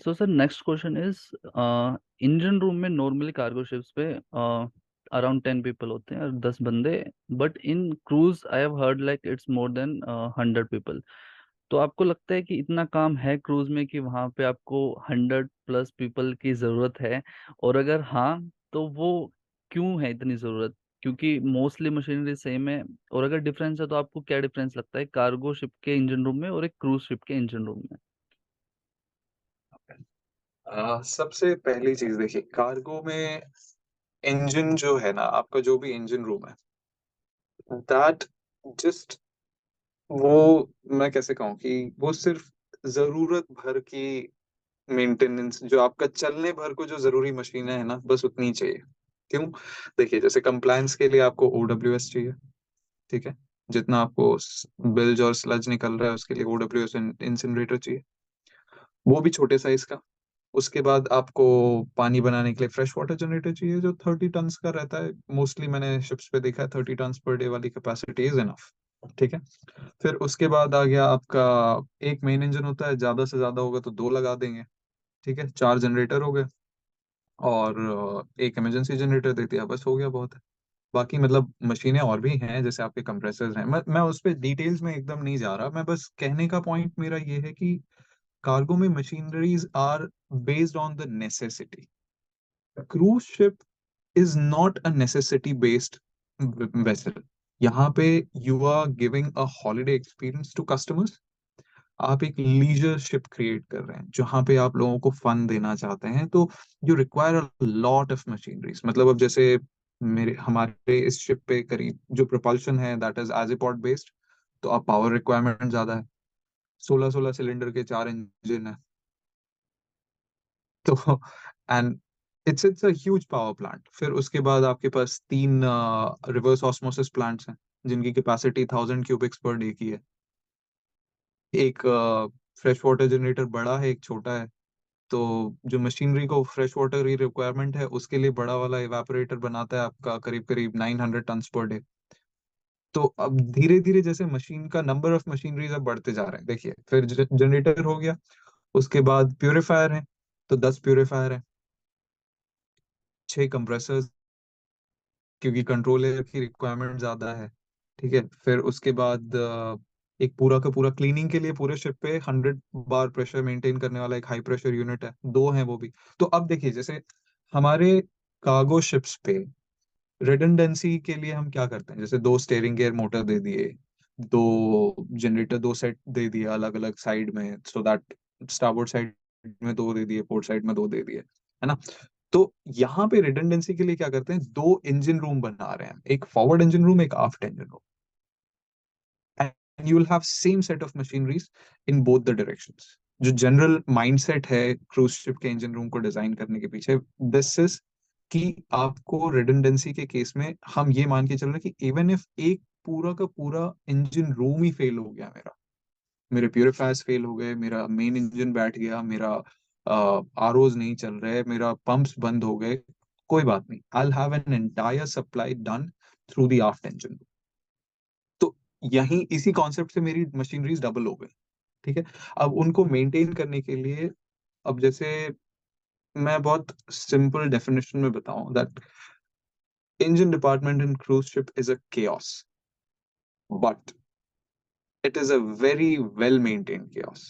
So sir next question is engine room में normally cargo ships पे around 10 people होते हैं और 10 बंदे। But in cruise I have heard like it's more than 100 people. तो आपको लगता है कि इतना काम है क्रूज में कि वहां पे आपको 100+ पीपल की जरूरत है? और अगर हाँ, तो वो क्यों है इतनी जरूरत? क्योंकि मोस्टली मशीनरी सेम है। और अगर डिफरेंस है तो आपको क्या डिफरेंस लगता है कार्गो शिप के इंजन रूम में और एक क्रूज शिप के इंजन रूम में? सबसे पहली चीज देखिए, कार्गो में इंजन जो है ना, आपका जो भी इंजन रूम है, दैट जस्ट वो मैं कैसे कहूँ कि वो सिर्फ जरूरत भर की मेंटेनेंस, जो आपका चलने भर को जो जरूरी मशीनें हैं ना, बस उतनी ही चाहिए। क्यों? देखिए, जैसे कंप्लायंस के लिए आपको ओडब्ल्यूएस चाहिए, ठीक है। जितना आपको बिल्ज और स्लज निकल रहा है, उसके लिए ओडब्ल्यूएस इंसिनरेटर चाहिए, वो भी छोटे साइज का। उसके बाद आपको पानी बनाने के लिए फ्रेश वाटर जनरेटर चाहिए, जो 30 टन्स का रहता है। मोस्टली मैंने शिप्स पे देखा है 30 टन्स पर डे वाली कैपेसिटी इज इनफ, ठीक है। फिर उसके बाद आ गया आपका, एक मेन इंजन होता है, ज्यादा से ज्यादा होगा तो दो लगा देंगे, ठीक है। चार जनरेटर हो गए, और एक इमरजेंसी जनरेटर दे दिया, बस हो गया, बहुत है। बाकी मतलब मशीनें और भी हैं, जैसे आपके कंप्रेसर्स हैं। मैं उस पर डिटेल्स में एकदम नहीं जा रहा। मैं बस कहने का पॉइंट मेरा ये है कि कार्गो में machineries are based on the necessity. Cruise ship is not a necessity based vessel. यहाँ पे you are giving a holiday experience to customers. आप एक लीजर शिप क्रिएट कर रहे हैं जहां पे आप लोगों को फन देना चाहते हैं, तो you require a lot of machineries. मतलब अब जैसे मेरे हमारे इस शिप पे करीब जो प्रोपल्शन है दैट इज एजिपॉड बेस्ड, तो अब पावर रिक्वायरमेंट ज्यादा है। 16-16 सिलेंडर के चार इंजन है, तो and it's a huge power plant. फिर उसके बाद आपके पास तीन रिवर्स ऑस्मोसिस प्लांट्स हैं, जिनकी कैपेसिटी 1000 क्यूबिक्स पर डे की है। एक फ्रेश वाटर जनरेटर बड़ा है, एक छोटा है। तो जो मशीनरी को फ्रेश वाटर की रिक्वायरमेंट है, उसके लिए बड़ा वाला इवेपोरेटर बनाता है आपका करीब करीब 900 टन्स पर डे। तो अब धीरे धीरे जैसे मशीन का नंबर ऑफ मशीनरीज अब बढ़ते जा रहे हैं, देखिए फिर जनरेटर हो गया, उसके बाद प्यूरिफायर है, तो 10 प्यूरिफायर है, 6 कंप्रेसर्स, क्योंकि कंट्रोलर की रिक्वायरमेंट ज्यादा है, ठीक है। फिर उसके बाद एक पूरा का पूरा क्लीनिंग के लिए पूरे शिप पे 100 बार प्रेशर मेंटेन करने वाला एक हाई प्रेशर यूनिट है, दो है वो भी। तो अब देखिए, जैसे हमारे कार्गो शिप्स पे रिडंडेंसी के लिए हम क्या करते हैं, जैसे दो स्टेयरिंग गियर मोटर दे दिए, दो जनरेटर, दो सेट दे दिए अलग अलग साइड में, सो दैट स्टारबोर्ड साइड में दो दे दिए, पोर्ट साइड में दो दे दिए, है ना। तो यहाँ पे रिडंडेंसी के लिए क्या करते हैं, दो इंजन रूम बना रहे हैं, एक फॉरवर्ड इंजन रूम, एक aft engine room, and you will have same set of machineries in both the directions. जो जनरल माइंडसेट है क्रूज शिप के इंजन रूम को डिजाइन करने के पीछे, दिस इज कि आपको रिडंडेंसी के केस में हम ये मान के चल रहे हैं कि इवन इफ एक पूरा का पूरा इंजन रूम ही फेल हो गया, मेरा मेरे प्यूरिफायर्स फेल हो गए, मेरा मेन इंजन बैठ गया, मेरा आरओज नहीं चल रहे, मेरा पंप्स बंद हो गए, कोई बात नहीं, I have an entire supply done through the aft engine. तो यहीं इसी कॉन्सेप्ट से मेरी मशीनरीज डबल हो गई, ठीक है। अब उनको मेंटेन करने के लिए, अब जैसे मैं बहुत सिंपल डेफिनेशन में बताऊं, that engine department in cruise ship is a chaos, but it is a very well maintained chaos।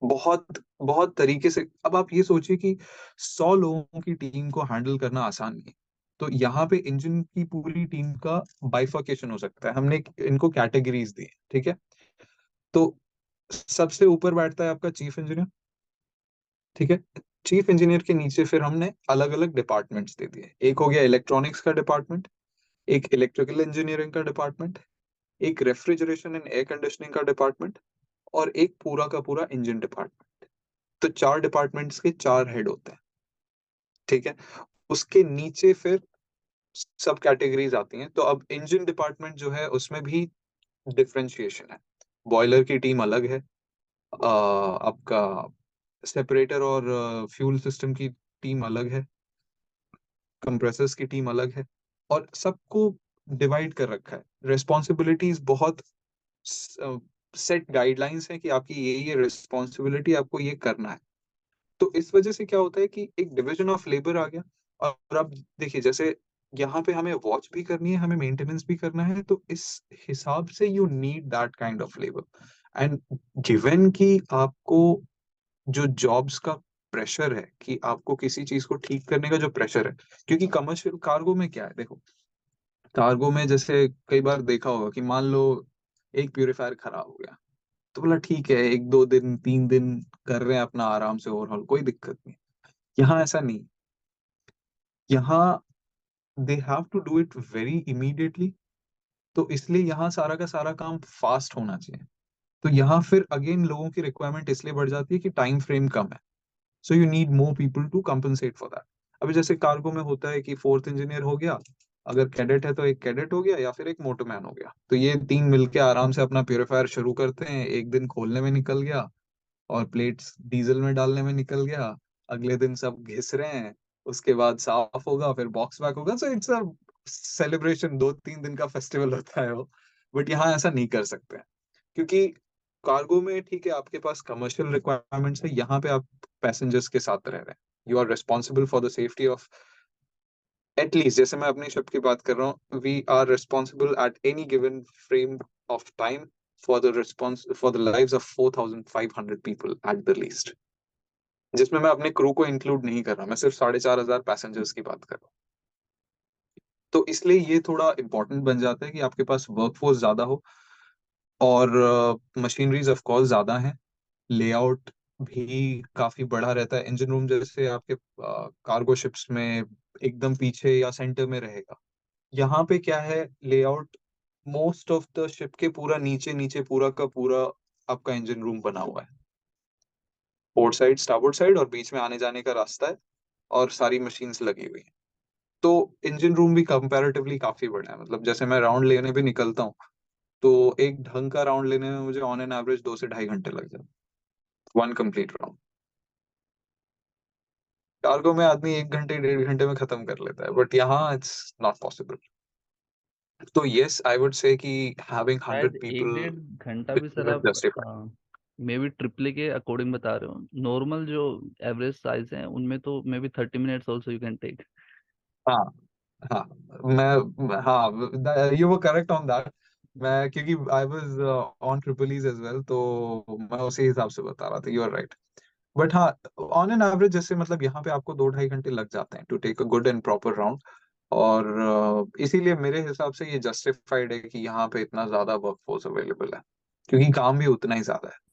बहुत बहुत तरीके से। अब आप ये सोचिए कि 100 लोगों की टीम को हैंडल करना आसान नहीं है। तो यहाँ पे इंजन की पूरी टीम का बाइफर्केशन हो सकता है, हमने इनको कैटेगरीज दी है, ठीक है। तो सबसे ऊपर बैठता है आपका चीफ इंजीनियर, ठीक है। चीफ इंजीनियर के नीचे फिर हमने अलग अलग डिपार्टमेंट्स दे दिए। एक हो गया इलेक्ट्रॉनिक्स का डिपार्टमेंट, एक इलेक्ट्रिकल इंजीनियरिंग का डिपार्टमेंट, एक रेफ्रिजरेशन एंड एयर कंडीशनिंग का डिपार्टमेंट, और एक पूरा का पूरा इंजन डिपार्टमेंट। तो चार डिपार्टमेंट्स के चार हेड होते हैं, ठीक है। उसके नीचे फिर सब कैटेगरीज आती हैं। तो अब इंजन डिपार्टमेंट जो है, उसमें भी डिफरेंशिएशन है। बॉयलर की टीम अलग है, आपका सेपरेटर और फ्यूल सिस्टम की टीम अलग है, कंप्रेसर्स की टीम अलग है, और सबको डिवाइड कर रखा है। रिस्पॉन्सिबिलिटीज बहुत सेट गाइडलाइंस है कि आपकी ये रिस्पॉन्सिबिलिटी, आपको ये करना है। तो इस वजह से क्या होता है कि एक डिवीजन ऑफ लेबर आ गया। और अब देखिए, जैसे यहाँ पे हमें वॉच भी करनी है, हमें मेंटेनेंस भी करना है, तो इस हिसाब से you need that kind of labour. And given कि आपको जो जॉब्स का प्रेशर है, कि आपको किसी चीज को ठीक करने का जो प्रेशर है, क्योंकि कमर्शियल कार्गो में क्या है, देखो, कार्गो में जैसे कई बार देखा होगा कि मान लो एक प्यूरिफायर खराब हो गया, तो बोला ठीक है, 1 2 दिन 3 दिन कर रहे हैं अपना आराम से ओवरहॉल, कोई दिक्कत नहीं। यहाँ ऐसा नहीं। यहाँ they have to do it very immediately. तो इसलिए यहाँ सारा का सारा काम फास्ट होना चाहिए। तो यहाँ फिर अगेन लोगों की रिक्वायरमेंट इसलिए बढ़ जाती है कि टाइम फ्रेम कम है। So you need more people to compensate for that. अभी जैसे कार्गो में होता है कि फोर्थ इंजीनियर हो गया, अगर कैडेट है तो एक कैडेट हो गया या फिर एक मोटरमैन हो गया, तो ये तीन मिलके आराम से अपना प्योरीफायर शुरू करते हैं। एक दिन खोलने में निकल गया और प्लेट्स डीजल में डालने में निकल गया, अगले दिन सब घिस रहे हैं, उसके बाद साफ होगा, फिर बॉक्स बैक होगा। सो इट्स अ सेलिब्रेशन, 2 3 दिन का फेस्टिवल होता है वो। बट यहाँ ऐसा नहीं कर सकते हैं, क्योंकि कार्गो में ठीक है, आपके पास कमर्शियल रिक्वायरमेंट्स है, यहाँ पे आप पैसेंजर्स के साथ रह रहे हैं। You are responsible for the safety of, at least जैसे मैं अपनी शिप की बात कर रहा हूँ, we are responsible at any given frame of time for the response for the lives of 4500 people at the least, जिसमें मैं अपने क्रू को इंक्लूड नहीं कर रहा, मैं सिर्फ 4500 पैसेंजर्स की बात कर रहा हूँ। तो इसलिए ये थोड़ा इंपॉर्टेंट बन जाता है कि आपके पास वर्कफोर्स ज्यादा हो, और मशीनरीज ऑफ कोर्स ज्यादा हैं। लेआउट भी काफी बड़ा रहता है। इंजन रूम जैसे आपके कार्गो शिप्स में एकदम पीछे या सेंटर में रहेगा, यहाँ पे क्या है, layout most of the ship के पूरा नीचे नीचे पूरा का पूरा आपका इंजन रूम बना हुआ है। पोर्ट साइड, स्टारबोर्ड साइड, और बीच में आने जाने का रास्ता है, और सारी मशीन्स लगी हुई हैं। तो इंजन रूम भी कंपैरेटिवली काफी बड़ा है। मतलब जैसे मैं राउंड लेने भी निकलता हूँ, तो एक ढंग का राउंड लेने में मुझे ऑन एन एवरेज 2 से ढाई घंटे लग जाते हैं, वन कंप्लीट राउंड। कार्गो में आदमी 1 घंटे 1.5 घंटे में खत्म कर लेता है, बट यहाँ इट्स नॉट पॉसिबल। तो यस, आई वुड से कि हैविंग शायद 100 एक पीपल डेढ़ घंटा भी सर इज आप जस्टिफाइड। मे बी ट्रिपले के अकॉर्डिंग बता रहे हो। नॉर्मल जो एवरेज साइज है उनमें तो maybe 30 minutes also you can take. हाँ, हाँ, हाँ, you were correct on that. मैं क्योंकि I was on triples as well, तो मैं उसी हिसाब से बता रहा था। You are right. बट हाँ, ऑन एन एवरेज जैसे मतलब यहाँ पे आपको 2 ढाई घंटे लग जाते हैं to take a good and proper round. और इसीलिए मेरे हिसाब से ये जस्टिफाइड है कि यहाँ पे इतना ज्यादा वर्कफोर्स अवेलेबल है, क्योंकि काम भी उतना ही ज्यादा है।